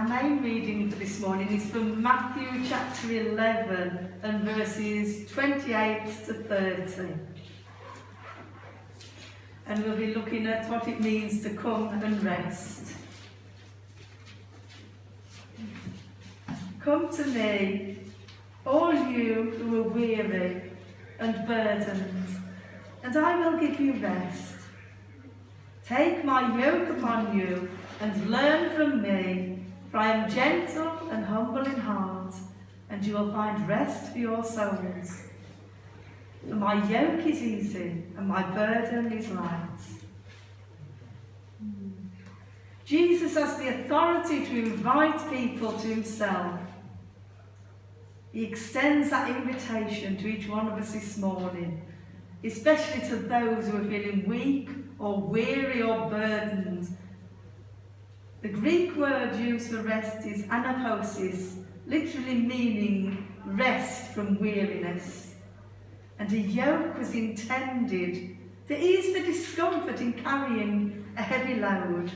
Our main reading for this morning is from Matthew chapter 11 and verses 28 to 30. And we'll be looking at what it means to come and rest. Come to me, all you who are weary and burdened, and I will give you rest. Take my yoke upon you and learn from me, for I am gentle and humble in heart, and you will find rest for your souls. For my yoke is easy and my burden is light. Jesus has the authority to invite people to himself. He extends that invitation to each one of us this morning, especially to those who are feeling weak or weary or burdened. The Greek word used for rest is anaposis, literally meaning rest from weariness. And a yoke was intended to ease the discomfort in carrying a heavy load.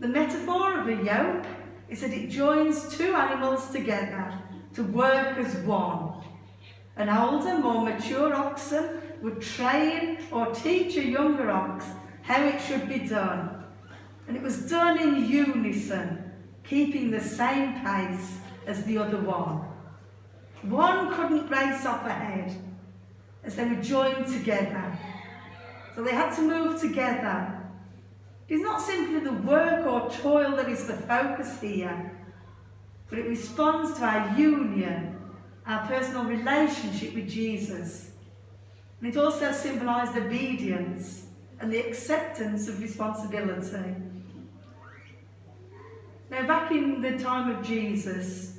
The metaphor of a yoke is that it joins two animals together to work as one. An older, more mature oxen would train or teach a younger ox how it should be done. And it was done in unison, keeping the same pace as the other one. One couldn't race off ahead as they were joined together. So they had to move together. It is not simply the work or toil that is the focus here, but it responds to our union, our personal relationship with Jesus. And it also symbolised obedience and the acceptance of responsibility. Now, back in the time of Jesus,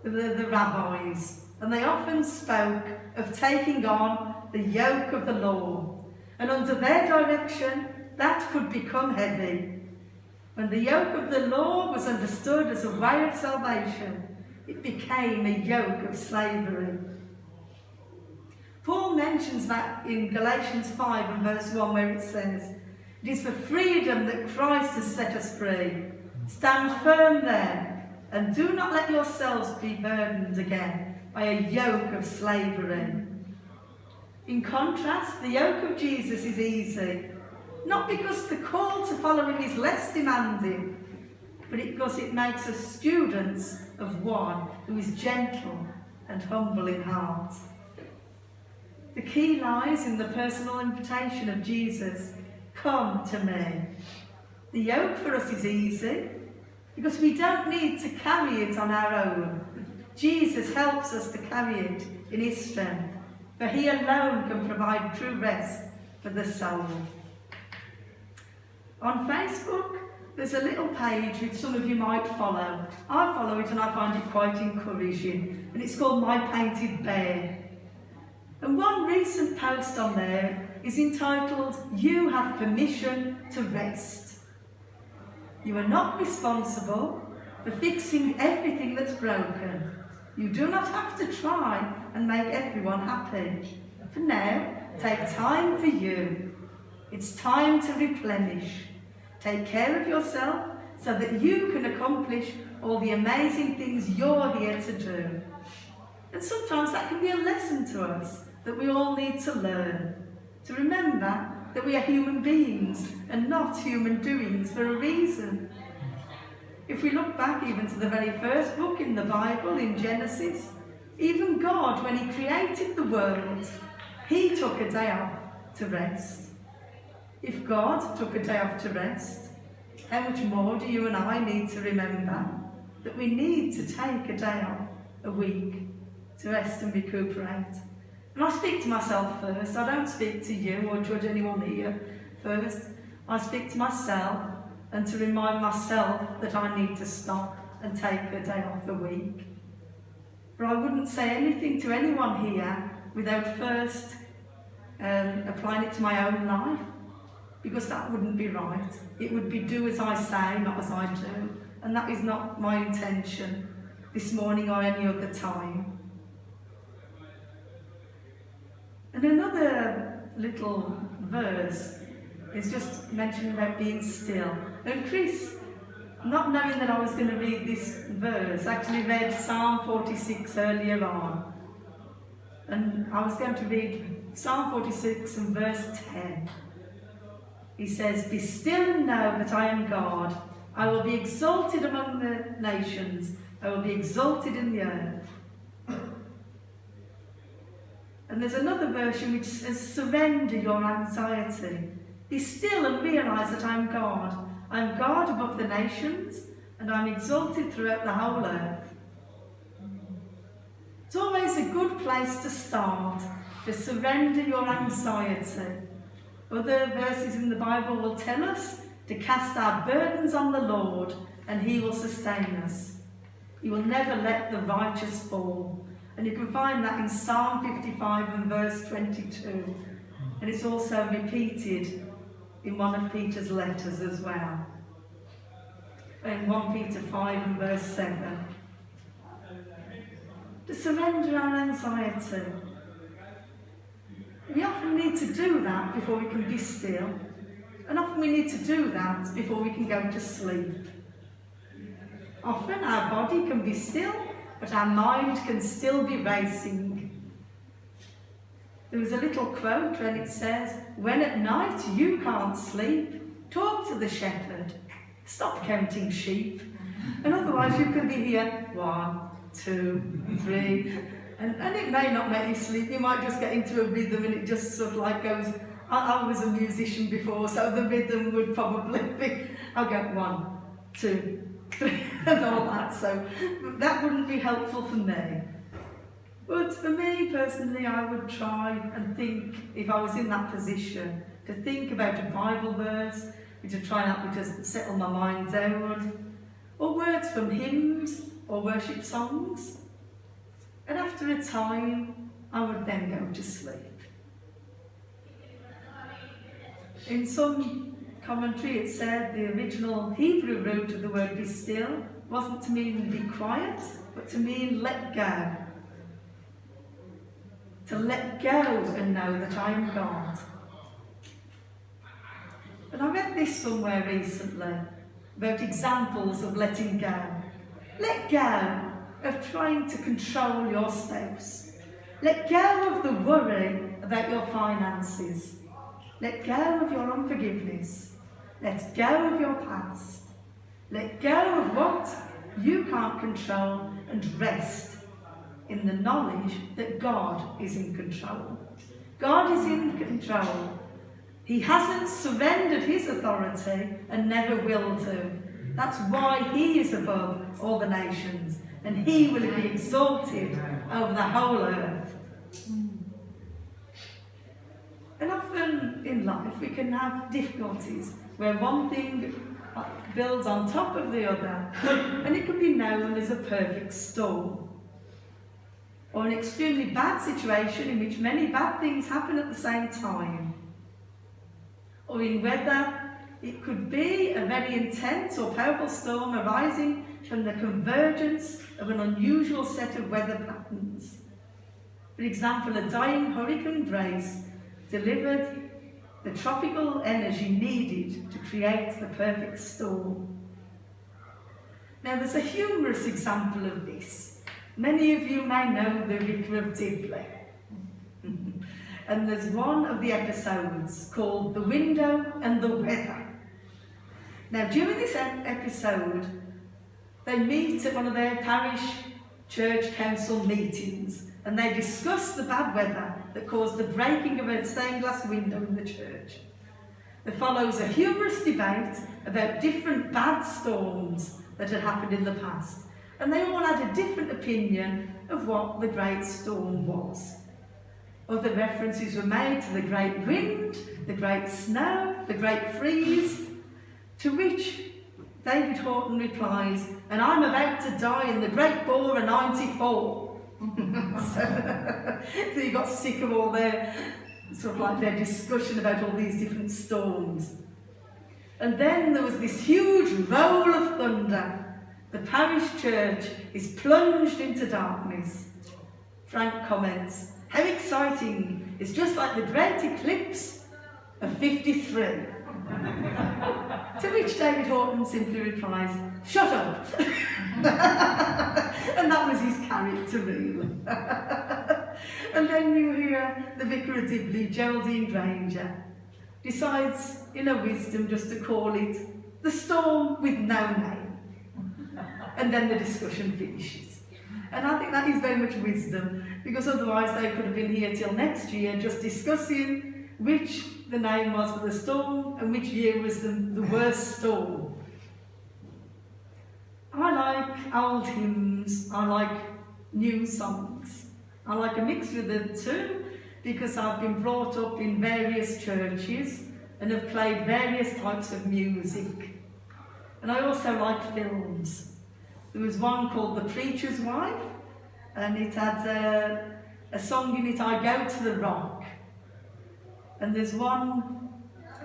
the rabbis, and they often spoke of taking on the yoke of the law. And under their direction, that could become heavy. When the yoke of the law was understood as a way of salvation, it became a yoke of slavery. Paul mentions that in Galatians 5 and verse 1, where it says, "It is for freedom that Christ has set us free. Stand firm then, and do not let yourselves be burdened again by a yoke of slavery." In contrast, the yoke of Jesus is easy, not because the call to follow him is less demanding, but because it makes us students of one who is gentle and humble in heart. The key lies in the personal invitation of Jesus, "Come to me." The yoke for us is easy because we don't need to carry it on our own. Jesus helps us to carry it in his strength, for he alone can provide true rest for the soul. On Facebook, there's a little page which some of you might follow. I follow it and I find it quite encouraging, and it's called My Painted Bear. And one recent post on there is entitled, "You have permission to rest." You are not responsible for fixing everything that's broken. You do not have to try and make everyone happy. For now, take time for you. It's time to replenish. Take care of yourself so that you can accomplish all the amazing things you're here to do. And sometimes that can be a lesson to us that we all need to learn. To remember that we are human beings and not human doings for a reason. If we look back even to the very first book in the Bible, in Genesis, even God, when he created the world, he took a day off to rest. If God took a day off to rest, how much more do you and I need to remember that we need to take a day off a week to rest and recuperate? And I speak to myself first. I don't speak to you or judge anyone here first. I speak to myself and to remind myself that I need to stop and take a day off a week. For I wouldn't say anything to anyone here without first applying it to my own life, because that wouldn't be right. It would be do as I say, not as I do. And that is not my intention this morning or any other time. And another little verse is just mentioning about being still. And Chris not knowing that I was going to read this verse, actually read Psalm 46 earlier on. And I was going to read Psalm 46 and verse 10. He says, "Be still and know that I am God. I will be exalted among the nations. I will be exalted in the earth." And there's another version which says, "Surrender your anxiety. Be still and realise that I am God. I am God above the nations, and I am exalted throughout the whole earth." It's always a good place to start, to surrender your anxiety. Other verses in the Bible will tell us to cast our burdens on the Lord, and he will sustain us. He will never let the righteous fall. And you can find that in Psalm 55 and verse 22. And it's also repeated in one of Peter's letters as well. In 1 Peter 5 and verse 7. To surrender our anxiety. We often need to do that before we can be still. And often we need to do that before we can go to sleep. Often our body can be still, but our mind can still be racing. There was a little quote when it says, "When at night you can't sleep, talk to the shepherd. Stop counting sheep. And otherwise you can be here, 1, 2, 3. And it may not make you sleep. You might just get into a rhythm and it just sort of like goes. I was a musician before, so the rhythm would probably be, I'll go 1, 2, 3, and all that. So that wouldn't be helpful for me. But for me personally, I would try and think, if I was in that position, to think about a Bible verse, which would try and help me to settle my mind down, or words from hymns or worship songs. And after a time, I would then go to sleep. In some commentary it said the original Hebrew root of the word "be still" wasn't to mean be quiet, but to mean let go. To let go and know that I am God. And I read this somewhere recently about examples of letting go. Let go of trying to control your spouse. Let go of the worry about your finances. Let go of your unforgiveness. Let go of your past. Let go of what you can't control and rest in the knowledge that God is in control. God is in control. He hasn't surrendered his authority and never will to. That's why he is above all the nations, and he will be exalted over the whole earth. And often in life we can have difficulties where one thing builds on top of the other, and it can be known as a perfect storm. Or an extremely bad situation in which many bad things happen at the same time. Or in weather, it could be a very intense or powerful storm arising from the convergence of an unusual set of weather patterns. For example, a dying Hurricane Grace delivered the tropical energy needed to create the perfect storm. Now there's a humorous example of this. Many of you may know the Vicar of Dibley. And there's one of the episodes called The Window and the Weather. Now during this episode, they meet at one of their parish church council meetings, and they discuss the bad weather that caused the breaking of a stained glass window in the church. There follows a humorous debate about different bad storms that had happened in the past, and they all had a different opinion of what the great storm was. Other references were made to the great wind, the great snow, the great freeze, to which David Horton replies, "And I'm about to die in the Great Bore of 94. So you got sick of all their sort of like their discussion about all these different storms. And then there was this huge roll of thunder. The parish church is plunged into darkness. Frank comments, "How exciting! It's just like the great eclipse of 53. To which David Horton simply replies, "Shut up!" And that was his character, really. And then you hear the Vicar of Dibley, Geraldine Granger, decides in her wisdom just to call it the storm with no name. And then the discussion finishes. And I think that is very much wisdom, because otherwise they could have been here till next year just discussing which the name was for the storm and which year was the worst storm. I like old hymns, I like new songs. I like a mixture of the two because I've been brought up in various churches and have played various types of music. And I also like films. There was one called The Preacher's Wife, and it had a song in it, "I Go to the Rock." And there's one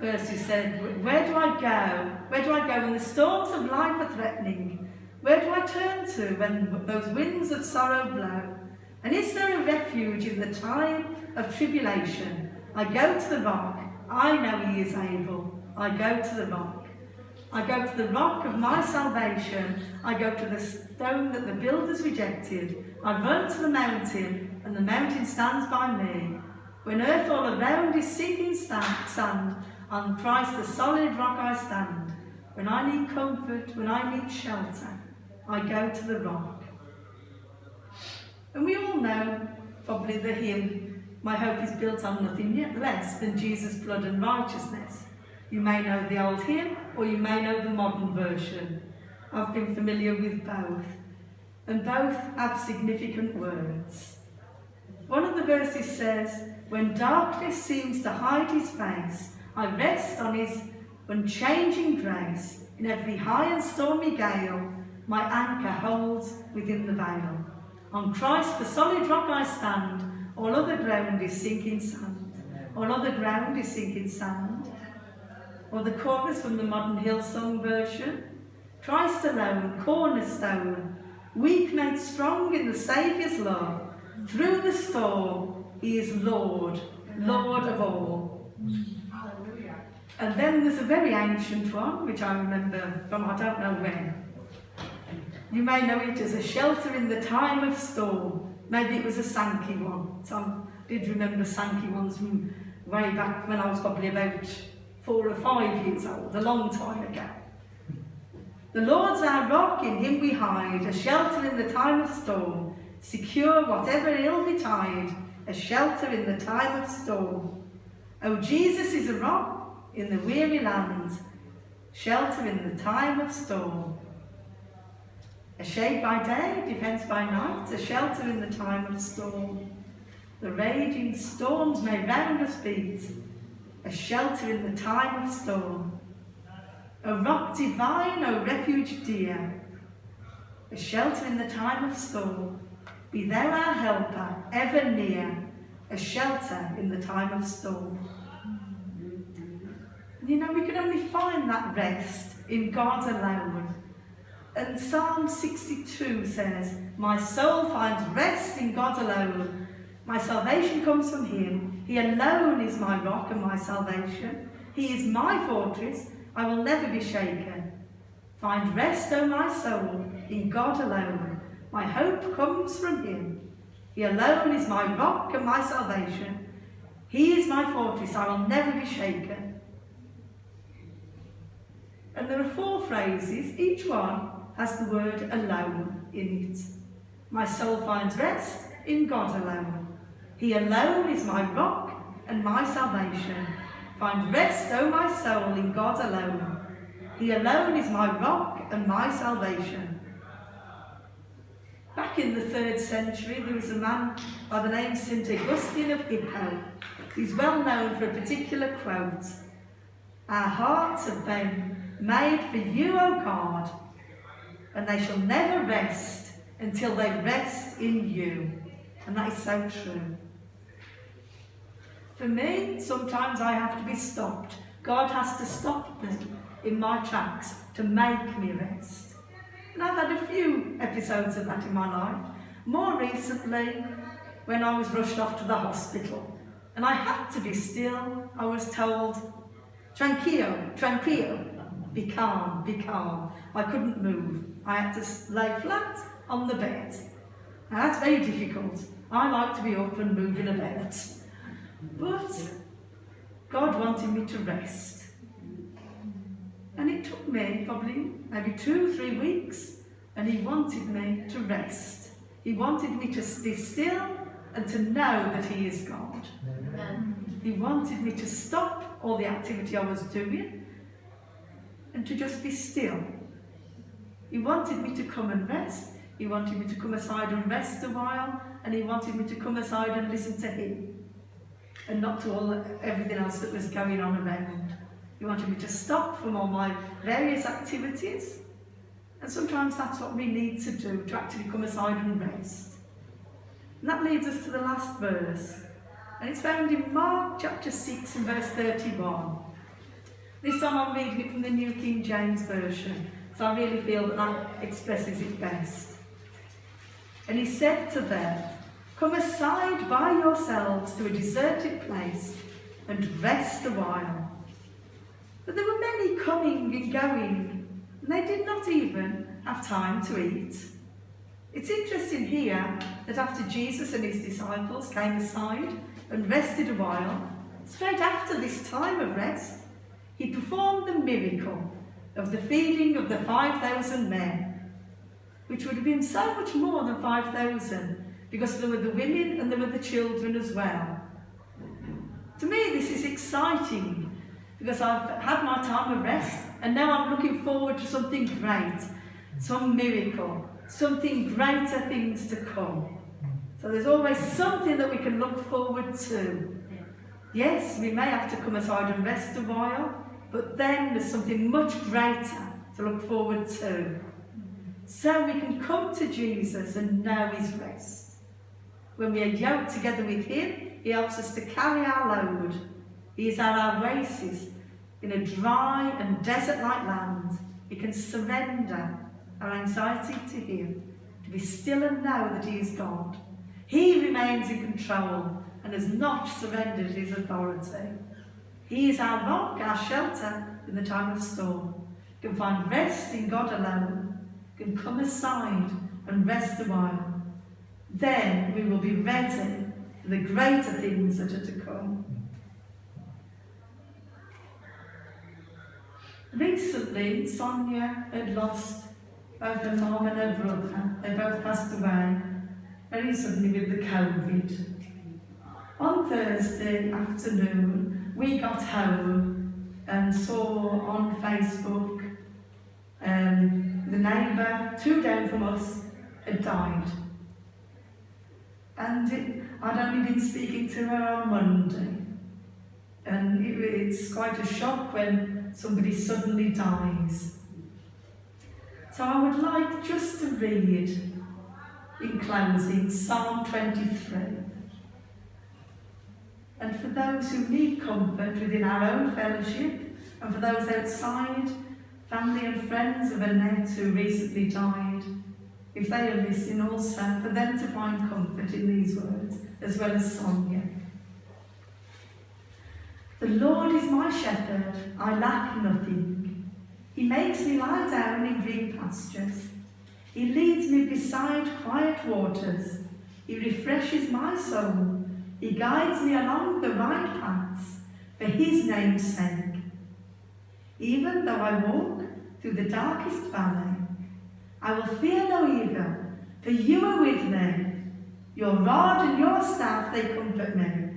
verse who said, where do I go? Where do I go when the storms of life are threatening? Where do I turn to when those winds of sorrow blow? And is there a refuge in the time of tribulation? I go to the rock, I know he is able. I go to the rock. I go to the rock of my salvation. I go to the stone that the builders rejected. I run to the mountain, and the mountain stands by me. When earth all around is sinking sand, on Christ the solid rock I stand. When I need comfort, when I need shelter, I go to the rock. And we all know, probably, the hymn, "My hope is built on nothing yet less than Jesus' blood and righteousness." You may know the old hymn, or you may know the modern version. I've been familiar with both, and both have significant words. One of the verses says, "When darkness seems to hide his face, I rest on his unchanging grace. In every high and stormy gale, my anchor holds within the veil. On Christ the solid rock I stand, all other ground is sinking sand. All other ground is sinking sand." Or the chorus from the modern Hillsong version, "Christ alone, cornerstone, weak made strong in the Saviour's love. Through the storm, he is Lord, Lord of all." And then there's a very ancient one, which I remember from I don't know when. You may know it as "A Shelter in the Time of Storm." Maybe it was a Sankey one. So I did remember Sankey ones from way back when I was probably about 4 or 5 years old, a long time ago. "The Lord's our rock, in him we hide, a shelter in the time of storm, secure whatever ill betide, a shelter in the time of storm. Oh, Jesus is a rock in the weary land, shelter in the time of storm. A shade by day, defence by night, a shelter in the time of storm. The raging storms may round us beat, a shelter in the time of storm. O rock divine, O refuge dear, a shelter in the time of storm. Be thou our helper, ever near, a shelter in the time of storm." You know, we can only find that rest in God alone. And Psalm 62 says, "My soul finds rest in God alone. My salvation comes from him. He alone is my rock and my salvation. He is my fortress. I will never be shaken. Find rest, O my soul, in God alone. My hope comes from him. He alone is my rock and my salvation. He is my fortress. I will never be shaken." And there are 4 phrases. Each one has the word "alone" in it. My soul finds rest in God alone. He alone is my rock and my salvation. Find rest, O my soul, in God alone. He alone is my rock and my salvation. Back in the 3rd century, there was a man by the name St. Augustine of Hippo. He's well known for a particular quote. "Our hearts have been made for you, O God, and they shall never rest until they rest in you." And that is so true. For me, sometimes I have to be stopped. God has to stop me in my tracks to make me rest. And I've had a few episodes of that in my life. More recently, when I was rushed off to the hospital, and I had to be still, I was told, tranquillo, be calm, be calm. I couldn't move. I had to lay flat on the bed. Now that's very difficult. I like to be up and moving about. But God wanted me to rest. And it took me probably maybe 2 or 3 weeks, and he wanted me to rest. He wanted me to be still and to know that he is God. Amen. He wanted me to stop all the activity I was doing and to just be still. He wanted me to come and rest. He wanted me to come aside and rest a while, and he wanted me to come aside and listen to him and not to everything else that was going on around. He wanted me to stop from all my various activities, and sometimes that's what we need to do, to actually come aside and rest. And that leads us to the last verse, and it's found in Mark chapter 6 and verse 31. This time I'm reading it from the New King James Version, so I really feel that that expresses it best. And he said to them, "Come aside by yourselves to a deserted place and rest a while." But there were many coming and going, and they did not even have time to eat. It's interesting here that after Jesus and his disciples came aside and rested a while, straight after this time of rest, he performed the miracle of the feeding of the 5,000 men, which would have been so much more than 5,000, because there were the women and there were the children as well. To me, this is exciting, because I've had my time of rest, and now I'm looking forward to something great, some miracle, something greater things to come. So there's always something that we can look forward to. Yes, we may have to come aside and rest a while, but then there's something much greater to look forward to. So we can come to Jesus and know his rest. When we are yoked together with him, he helps us to carry our load. He is at our oasis in a dry and desert-like land. We can surrender our anxiety to him, to be still and know that he is God. He remains in control and has not surrendered his authority. He is our rock, our shelter in the time of storm. We can find rest in God alone. We can come aside and rest a while. Then we will be ready for the greater things that are to come. Recently, Sonia had lost both her mum and her brother. They both passed away very suddenly with the COVID. On Thursday afternoon, we got home and saw on Facebook the neighbour 2 down from us had died. And I'd only been speaking to her on Monday. And it's quite a shock when somebody suddenly dies. So I would like just to read, in closing, Psalm 23. And for those who need comfort within our own fellowship, and for those outside, family and friends of Annette who recently died, if they are listening also, for them to find comfort in these words, as well as Sonia. The Lord is my shepherd, I lack nothing. He makes me lie down in green pastures. He leads me beside quiet waters. He refreshes my soul. He guides me along the right paths for his name's sake. Even though I walk through the darkest valley, I will fear no evil, for you are with me. Your rod and your staff, they comfort me.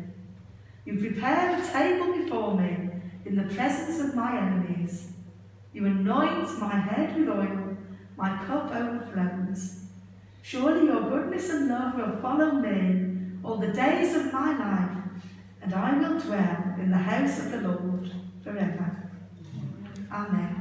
You prepare a table before me in the presence of my enemies. You anoint my head with oil, my cup overflows. Surely your goodness and love will follow me all the days of my life, and I will dwell in the house of the Lord forever. Amen.